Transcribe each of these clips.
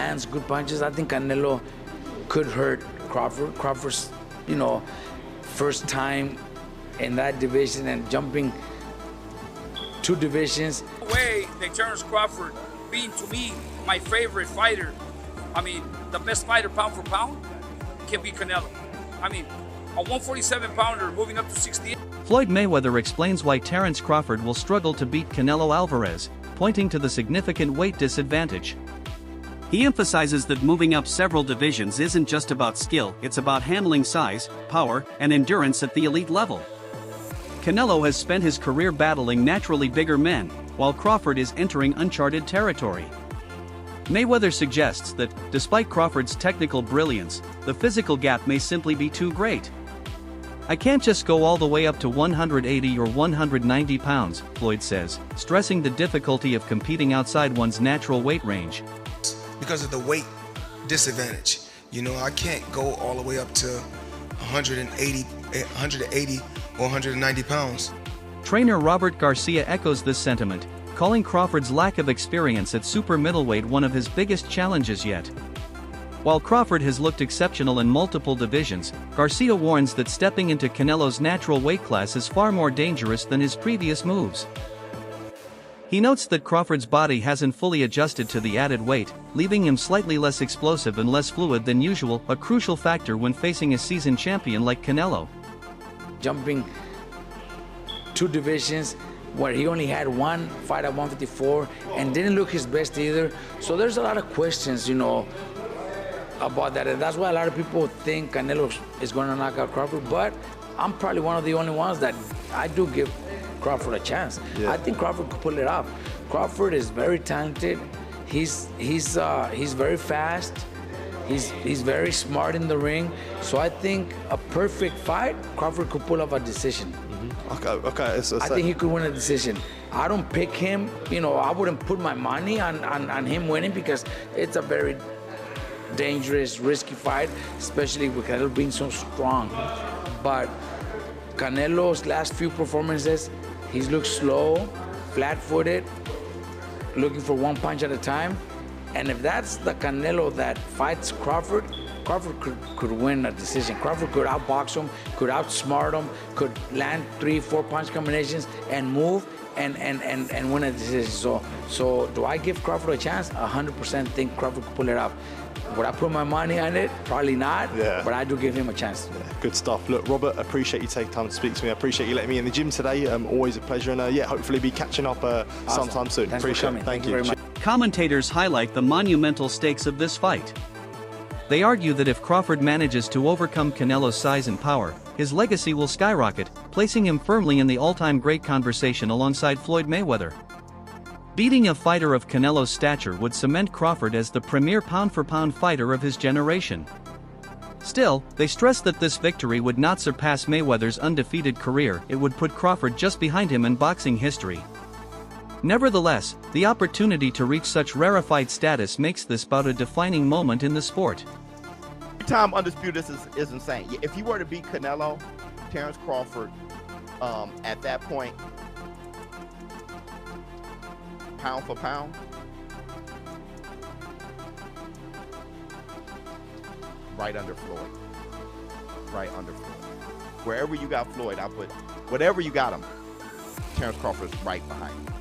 lands good punches. I think Canelo could hurt Crawford. Crawford's, first time in that division and jumping 2 divisions. The way that Terence Crawford being, to me, my favorite fighter, the best fighter pound for pound, can be Canelo. A 147-pounder moving up to 68. Floyd Mayweather explains why Terence Crawford will struggle to beat Canelo Álvarez, pointing to the significant weight disadvantage. He emphasizes that moving up several divisions isn't just about skill, it's about handling size, power, and endurance at the elite level. Canelo has spent his career battling naturally bigger men, while Crawford is entering uncharted territory. Mayweather suggests that, despite Crawford's technical brilliance, the physical gap may simply be too great. "I can't just go all the way up to 180 or 190 pounds, Floyd says, stressing the difficulty of competing outside one's natural weight range. Because of the weight disadvantage. I can't go all the way up to 180 or 190 pounds. Trainer Robert Garcia echoes this sentiment, calling Crawford's lack of experience at super middleweight one of his biggest challenges yet. While Crawford has looked exceptional in multiple divisions, Garcia warns that stepping into Canelo's natural weight class is far more dangerous than his previous moves. He notes that Crawford's body hasn't fully adjusted to the added weight, leaving him slightly less explosive and less fluid than usual, a crucial factor when facing a seasoned champion like Canelo. Jumping 2 divisions where he only had 1 fight at 154 and didn't look his best either. So there's a lot of questions, about that. And that's why a lot of people think Canelo is going to knock out Crawford, but I'm probably one of the only ones that I do give Crawford a chance. Yeah. I think Crawford could pull it off. Crawford is very talented. He's very fast. He's very smart in the ring. So I think a perfect fight, Crawford could pull off a decision. Mm-hmm. Okay. I think he could win a decision. I don't pick him. I wouldn't put my money on him winning because it's a very dangerous, risky fight, especially with Canelo being so strong. But Canelo's last few performances, he's looked slow, flat-footed, looking for 1 punch at a time. And if that's the Canelo that fights Crawford, Crawford could win a decision. Crawford could outbox him, could outsmart him, could land 3-4 punch combinations and move and win a decision. So do I give Crawford a chance? 100% think Crawford could pull it off. Would I put my money on it? Probably not, but I do give him a chance. Yeah, good stuff. Look, Robert, appreciate you taking time to speak to me. I appreciate you letting me in the gym today. Always a pleasure, and hopefully be catching up sometime soon. Thanks appreciate for coming. it. Thank you very much. Commentators highlight the monumental stakes of this fight. They argue that if Crawford manages to overcome Canelo's size and power, his legacy will skyrocket, placing him firmly in the all-time great conversation alongside Floyd Mayweather. Beating a fighter of Canelo's stature would cement Crawford as the premier pound-for-pound fighter of his generation. Still, they stress that this victory would not surpass Mayweather's undefeated career, it would put Crawford just behind him in boxing history. Nevertheless, the opportunity to reach such rarefied status makes this bout a defining moment in the sport. Time undisputed is insane. If you were to beat Canelo, Terence Crawford, at that point, pound for pound, right under Floyd. Right under Floyd. Wherever you got Floyd, I put whatever you got him, Terence Crawford's right behind him.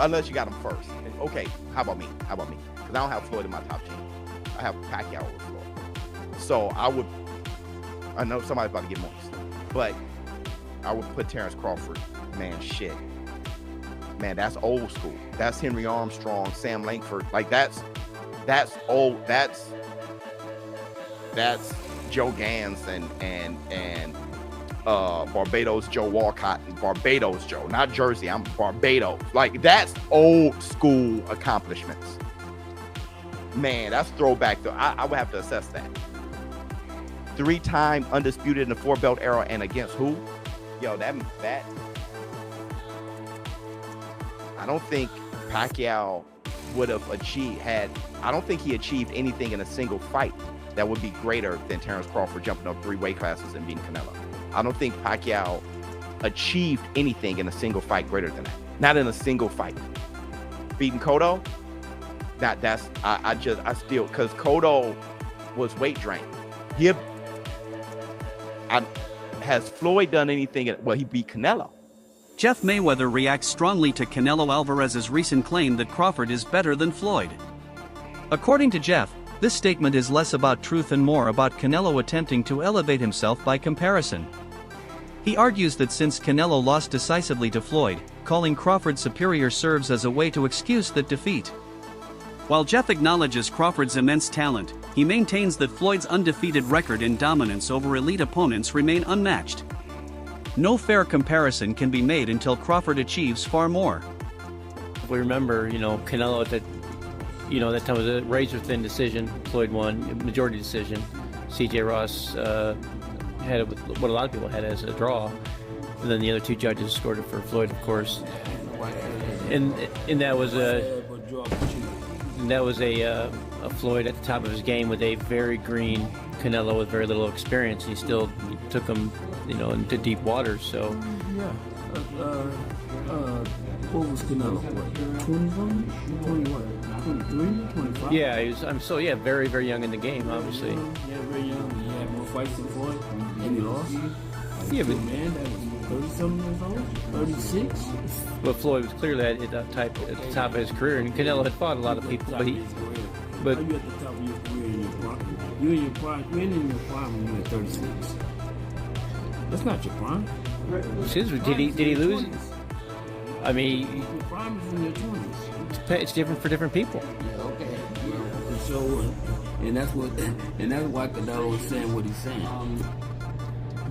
Unless you got him first. Okay, how about me? Because I don't have Floyd in my top 10. I have Pacquiao over Floyd. So I know somebody's about to get more, but I would put Terence Crawford, man, shit. Man, that's old school. That's Henry Armstrong, Sam Langford. Like that's old. That's Joe Gans and Barbados Joe Walcott and Barbados Joe, not Jersey. I'm Barbados. Like that's old school accomplishments. Man, that's throwback. I would have to assess that. 3-time undisputed in the 4-belt era, and against who? Yo, that I don't think Pacquiao would have I don't think he achieved anything in a single fight that would be greater than Terence Crawford jumping up 3 weight classes and beating Canelo. I don't think Pacquiao achieved anything in a single fight greater than that. Not in a single fight. Beating Cotto, I still, because Cotto was weight drained. Has Floyd done anything? Well, he beat Canelo. Jeff Mayweather reacts strongly to Canelo Álvarez's recent claim that Crawford is better than Floyd. According to Jeff, this statement is less about truth and more about Canelo attempting to elevate himself by comparison. He argues that since Canelo lost decisively to Floyd, calling Crawford superior serves as a way to excuse that defeat. While Jeff acknowledges Crawford's immense talent, he maintains that Floyd's undefeated record in dominance over elite opponents remain unmatched. No fair comparison can be made until Crawford achieves far more. We remember, Canelo at that time was a razor-thin decision. Floyd won, majority decision. C.J. Ross had it with what a lot of people had as a draw. And then the other two judges scored it for Floyd, of course. And that was a Floyd at the top of his game with a very green Canelo with very little experience. He still took him, into deep waters. So yeah, what was Canelo? What, 23, 25? Yeah, he was. Very, very young in the game, obviously. Yeah, very young. He had more fights than Floyd, and he lost. Yeah, but man, that was 30-something years old, 36. But Floyd was clearly at the top of his career, and Canelo had fought a lot of people, but Are you at the top of your career in your prime? You're in your prime when you're at 36. That's not your prime. Did he lose? I mean, your prime is in your 20s. It's different for different people. Yeah, okay. Well, so, and that's why Canelo was saying what he's saying.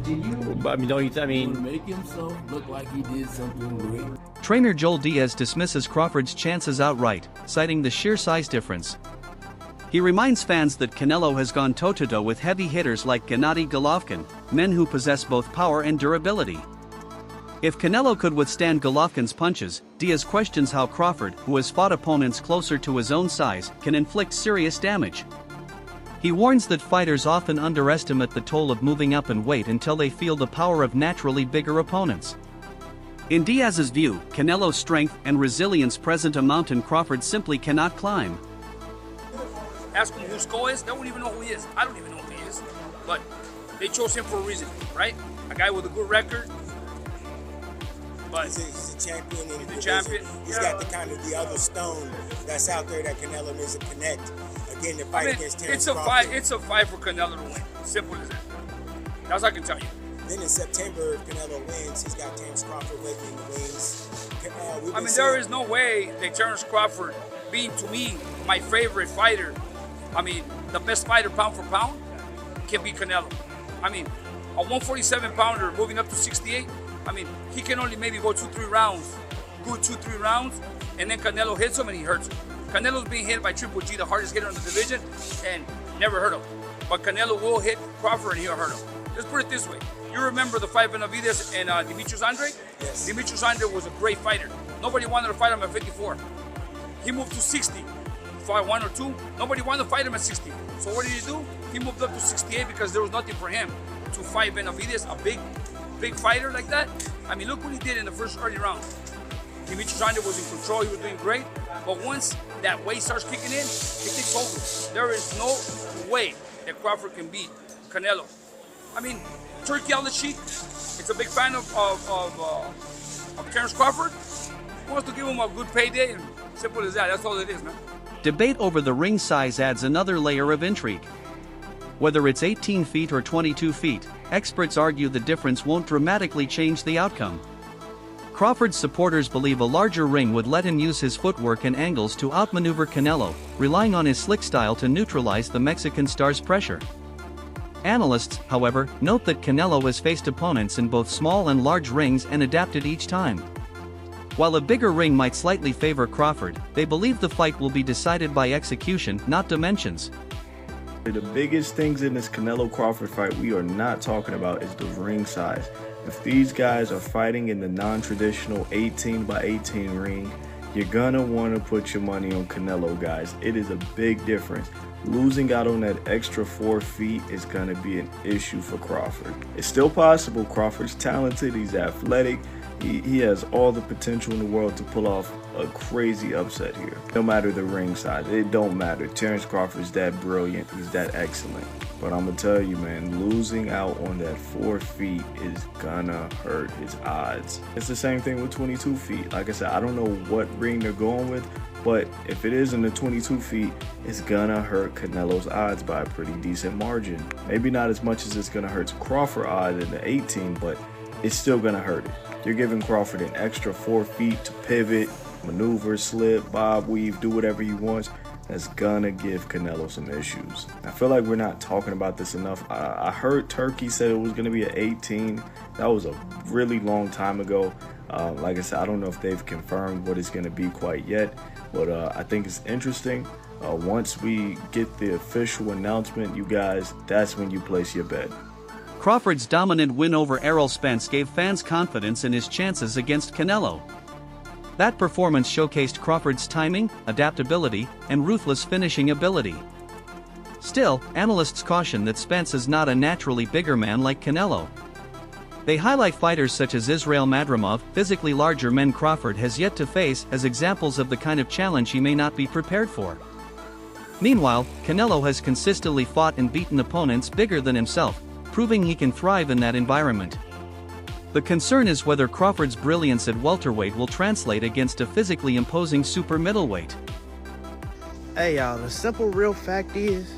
To make himself look like he did something great. Trainer Joel Diaz dismisses Crawford's chances outright, citing the sheer size difference. He reminds fans that Canelo has gone toe-to-toe with heavy hitters like Gennady Golovkin, men who possess both power and durability. If Canelo could withstand Golovkin's punches, Diaz questions how Crawford, who has fought opponents closer to his own size, can inflict serious damage. He warns that fighters often underestimate the toll of moving up in weight until they feel the power of naturally bigger opponents. In Diaz's view, Canelo's strength and resilience present a mountain Crawford simply cannot climb. Ask him who Skull is, they don't even know who he is. I don't even know who he is. But they chose him for a reason, right? A guy with a good record. But he's a champion in the champion. He's got the other stone that's out there that Canelo needs to connect. Again, the fight against Terence Crawford. It's a fight for Canelo to win. Simple as that. That's what I can tell you. Then in September, if Canelo wins, he's got Terence Crawford waiting in the wings. There is no way that Terence Crawford, being to me my favorite fighter, the best fighter pound for pound, can beat Canelo. A 147-pounder moving up to 68, he can only maybe go 2-3 rounds, good 2-3 rounds, and then Canelo hits him and he hurts him. Canelo's being hit by Triple G, the hardest hitter in the division, and never hurt him. But Canelo will hit Crawford and he'll hurt him. Let's put it this way. You remember the fight Benavidez and Demetrius Andrade? Yes. Demetrius Andrade was a great fighter. Nobody wanted to fight him at 54. He moved to 60. Fought 1 or 2. Nobody wanted to fight him at 60. So what did he do? He moved up to 68 because there was nothing for him to fight Benavidez, a big fighter like that. Look what he did in the first early round. Demetrius Andrade was in control. He was doing great. But once that weight starts kicking in, it takes over. There is no way that Crawford can beat Canelo. Turkey on the cheek. It's a big fan of Terence Crawford. He wants to give him a good payday, and simple as that. That's all it is, man. Debate over the ring size adds another layer of intrigue. Whether it's 18 feet or 22 feet, experts argue the difference won't dramatically change the outcome. Crawford's supporters believe a larger ring would let him use his footwork and angles to outmaneuver Canelo, relying on his slick style to neutralize the Mexican star's pressure. Analysts, however, note that Canelo has faced opponents in both small and large rings and adapted each time. While a bigger ring might slightly favor Crawford, they believe the fight will be decided by execution, not dimensions. The biggest things in this Canelo-Crawford fight we are not talking about is the ring size. If these guys are fighting in the non-traditional 18 by 18 ring, you're gonna want to put your money on Canelo, guys. It is a big difference. Losing out on that extra 4 feet is gonna be an issue for Crawford. It's still possible. Crawford's talented, he's athletic, He has all the potential in the world to pull off a crazy upset here. No matter the ring size, it don't matter. Terence Crawford's that brilliant, he's that excellent. But I'm gonna tell you, man, losing out on that 4 feet is gonna hurt his odds. It's the same thing with 22 feet. Like I said, I don't know what ring they're going with, but if it is in the 22 feet, it's gonna hurt Canelo's odds by a pretty decent margin. Maybe not as much as it's gonna hurt Crawford's odds in the 18, but it's still gonna hurt it. You're giving Crawford an extra 4 feet to pivot, maneuver, slip, bob, weave, do whatever he wants. That's gonna give Canelo some issues. I feel like we're not talking about this enough. I heard Turkey said it was gonna be an 18. That was a really long time ago. Like I said, I don't know if they've confirmed what it's gonna be quite yet, but I think it's interesting. Once we get the official announcement, you guys, that's when you place your bet. Crawford's dominant win over Errol Spence gave fans confidence in his chances against Canelo. That performance showcased Crawford's timing, adaptability, and ruthless finishing ability. Still, analysts caution that Spence is not a naturally bigger man like Canelo. They highlight fighters such as Israel Madrimov, physically larger men Crawford has yet to face, as examples of the kind of challenge he may not be prepared for. Meanwhile, Canelo has consistently fought and beaten opponents bigger than himself, proving he can thrive in that environment. The concern is whether Crawford's brilliance at welterweight will translate against a physically imposing super middleweight. Hey y'all, the simple real fact is,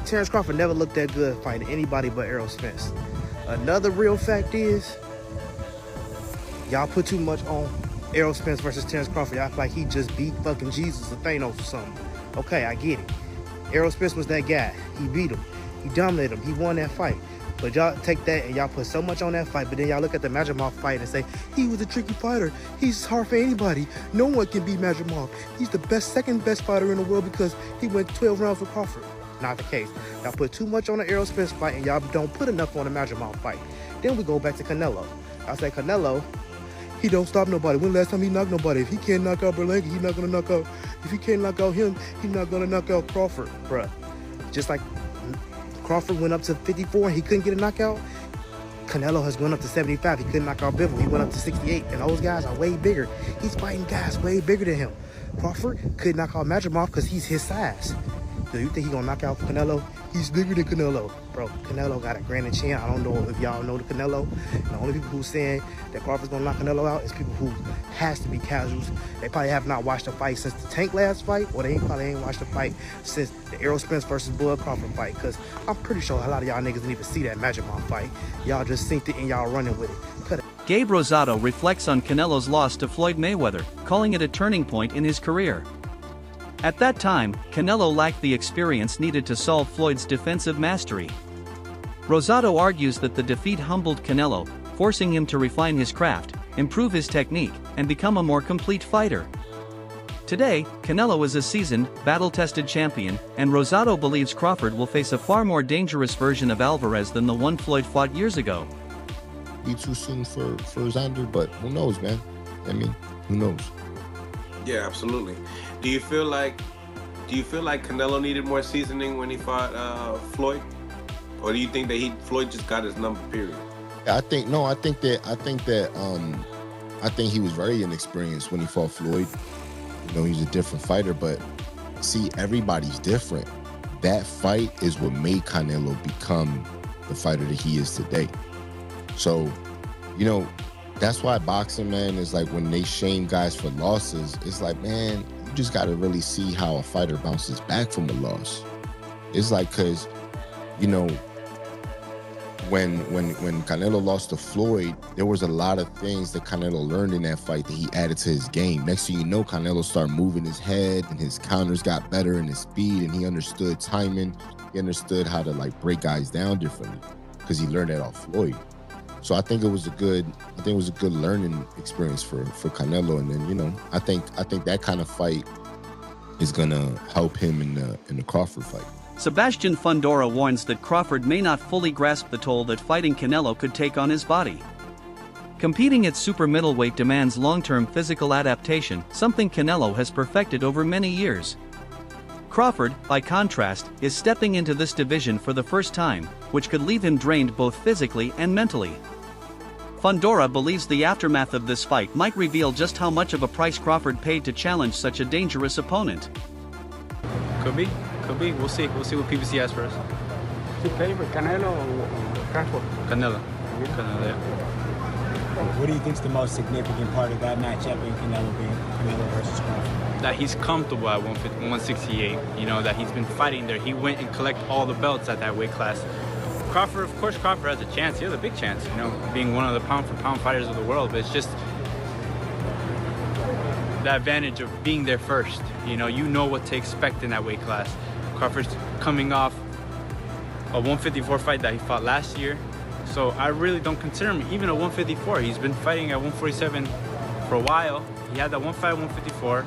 Terence Crawford never looked that good fighting anybody but Errol Spence. Another real fact is, y'all put too much on Errol Spence versus Terence Crawford. Y'all feel like he just beat fucking Jesus or Thanos or something. Okay, I get it. Errol Spence was that guy. He beat him. He dominated him. He won that fight. But y'all take that and y'all put so much on that fight, but then y'all look at the Madrimov fight and say, he was a tricky fighter. He's hard for anybody. No one can beat Madrimov. He's the best, second best fighter in the world because he went 12 rounds with Crawford. Not the case. Y'all put too much on the Errol Spence fight and y'all don't put enough on the Madrimov fight. Then we go back to Canelo. I say Canelo, he don't stop nobody. When last time he knocked nobody? If he can't knock out Berlanga, he's not gonna knock out. If he can't knock out him, he's not gonna knock out Crawford, bruh. Just like Crawford went up to 54 and he couldn't get a knockout. Canelo has gone up to 75. He couldn't knock out Bivol. He went up to 68. And those guys are way bigger. He's fighting guys way bigger than him. Crawford could knock out Madrimov because he's his size. Do you think he's gonna knock out Canelo? He's bigger than Canelo. Bro, Canelo got a granite chin. I don't know if y'all know the Canelo. The only people who's saying that Crawford's gonna knock Canelo out is people who has to be casuals. They probably have not watched a fight since the Tank last fight, or they probably ain't watched a fight since the Errol Spence versus Bud Crawford fight, because I'm pretty sure a lot of y'all niggas didn't even see that Madrimov fight. Y'all just synced it and y'all running with it. Cut it. Gabe Rosado reflects on Canelo's loss to Floyd Mayweather, calling it a turning point in his career. At that time, Canelo lacked the experience needed to solve Floyd's defensive mastery. Rosado argues that the defeat humbled Canelo, forcing him to refine his craft, improve his technique, and become a more complete fighter. Today, Canelo is a seasoned, battle-tested champion, and Rosado believes Crawford will face a far more dangerous version of Álvarez than the one Floyd fought years ago. Be too soon for Xander, but who knows, man? I mean, who knows? Yeah, absolutely. Do you feel like Canelo needed more seasoning when he fought Floyd, or do you think that Floyd just got his number? Period. Yeah, I think he was very inexperienced when he fought Floyd. You know, he's a different fighter, but see, everybody's different. That fight is what made Canelo become the fighter that he is today. So, you know, that's why boxing, man, is like when they shame guys for losses, it's like, man, you just got to really see how a fighter bounces back from a loss. It's like, because, you know, when Canelo lost to Floyd, there was a lot of things that Canelo learned in that fight that he added to his game. Next thing you know, Canelo started moving his head and his counters got better and his speed, and he understood timing. He understood how to like break guys down differently because he learned that off Floyd. So I think it was a good learning experience for Canelo. And then, you know, I think that kind of fight is gonna help him in the Crawford fight. Sebastian Fundora warns that Crawford may not fully grasp the toll that fighting Canelo could take on his body. Competing at super middleweight demands long-term physical adaptation, something Canelo has perfected over many years. Crawford, by contrast, is stepping into this division for the first time, which could leave him drained both physically and mentally. Fundora believes the aftermath of this fight might reveal just how much of a price Crawford paid to challenge such a dangerous opponent. Could be. We'll see what PBC has for us. Your favorite, Canelo or Crawford? Canelo, yeah. What do you think is the most significant part of that matchup in Canelo versus Crawford? That he's comfortable at 168. You know, that he's been fighting there. He went and collected all the belts at that weight class. Crawford, of course, Crawford has a chance. He has a big chance, you know, being one of the pound-for-pound fighters of the world. But it's just the advantage of being there first. You know what to expect in that weight class. Crawford's coming off a 154 fight that he fought last year. So I really don't consider him even a 154. He's been fighting at 147 for a while. He had that one fight at 154,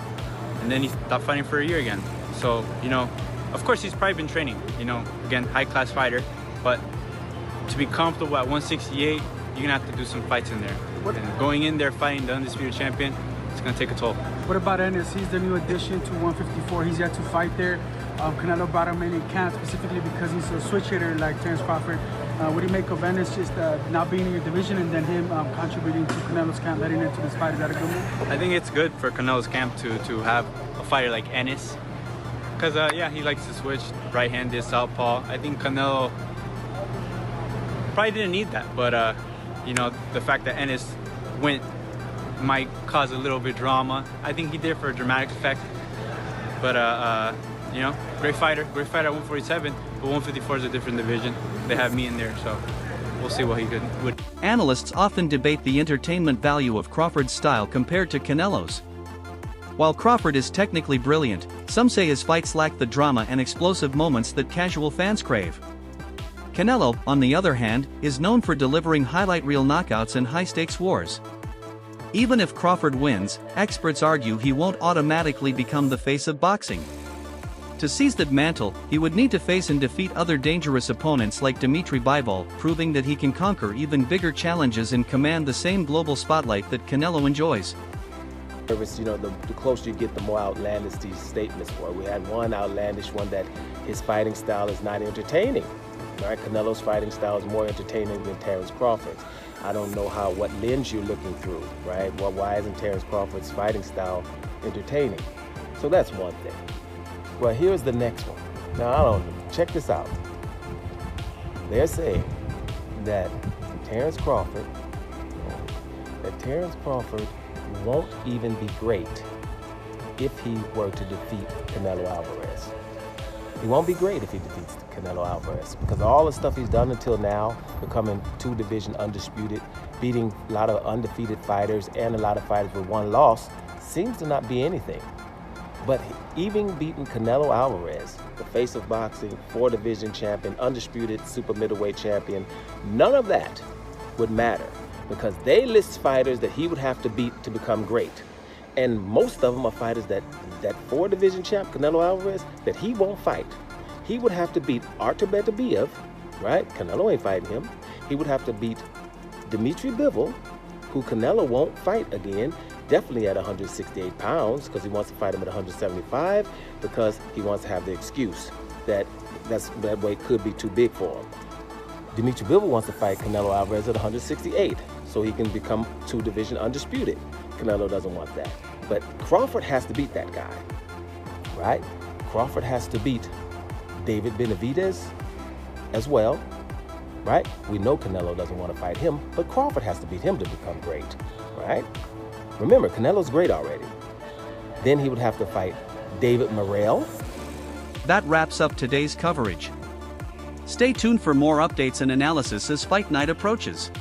and then he stopped fighting for a year again. So, you know, of course he's probably been training, you know, again, high-class fighter. But to be comfortable at 168, you're gonna have to do some fights in there. And going in there fighting the undisputed champion, it's gonna take a toll. What about Ennis? He's the new addition to 154. He's yet to fight there. Canelo brought him in camp specifically because he's a switch hitter like Terence Crawford. What do you make of Ennis just not being in your division and then him contributing to Canelo's camp heading into this fight? Is that a good move? I think it's good for Canelo's camp to have a fighter like Ennis. Because, yeah, he likes to switch right-handed, southpaw. I think Canelo probably didn't need that, but you know, the fact that Ennis went might cause a little bit of drama. I think he did for a dramatic effect, but you know, great fighter at 147, but 154 is a different division. They have me in there, so we'll see what he would. Analysts often debate the entertainment value of Crawford's style compared to Canelo's. While Crawford is technically brilliant, some say his fights lack the drama and explosive moments that casual fans crave. Canelo, on the other hand, is known for delivering highlight reel knockouts and high-stakes wars. Even if Crawford wins, experts argue he won't automatically become the face of boxing. To seize that mantle, he would need to face and defeat other dangerous opponents like Dimitri Bivol, proving that he can conquer even bigger challenges and command the same global spotlight that Canelo enjoys. You know, the closer you get, the more outlandish these statements were. We had one outlandish one that his fighting style is not entertaining. Right? Canelo's fighting style is more entertaining than Terence Crawford's. I don't know what lens you're looking through, right? Well, why isn't Terence Crawford's fighting style entertaining? So that's one thing. Well, here's the next one. Now, check this out. They're saying that Terence Crawford won't even be great if he were to defeat Canelo Álvarez. He won't be great if he defeats Canelo Álvarez because all the stuff he's done until now, becoming two-division undisputed, beating a lot of undefeated fighters and a lot of fighters with one loss, seems to not be anything. But even beating Canelo Álvarez, the face of boxing, four-division champion, undisputed super middleweight champion, none of that would matter because they list fighters that he would have to beat to become great. And most of them are fighters that four-division champ, Canelo Álvarez, that he won't fight. He would have to beat Artur Beterbiev, right? Canelo ain't fighting him. He would have to beat Dimitri Bivol, who Canelo won't fight again, definitely at 168 pounds, because he wants to fight him at 175, because he wants to have the excuse that that weight could be too big for him. Dimitri Bivol wants to fight Canelo Álvarez at 168, so he can become two-division undisputed. Canelo doesn't want that. But Crawford has to beat that guy, right? Crawford has to beat David Benavidez as well, right? We know Canelo doesn't want to fight him, but Crawford has to beat him to become great, right? Remember, Canelo's great already. Then he would have to fight David Morrell. That wraps up today's coverage. Stay tuned for more updates and analysis as fight night approaches.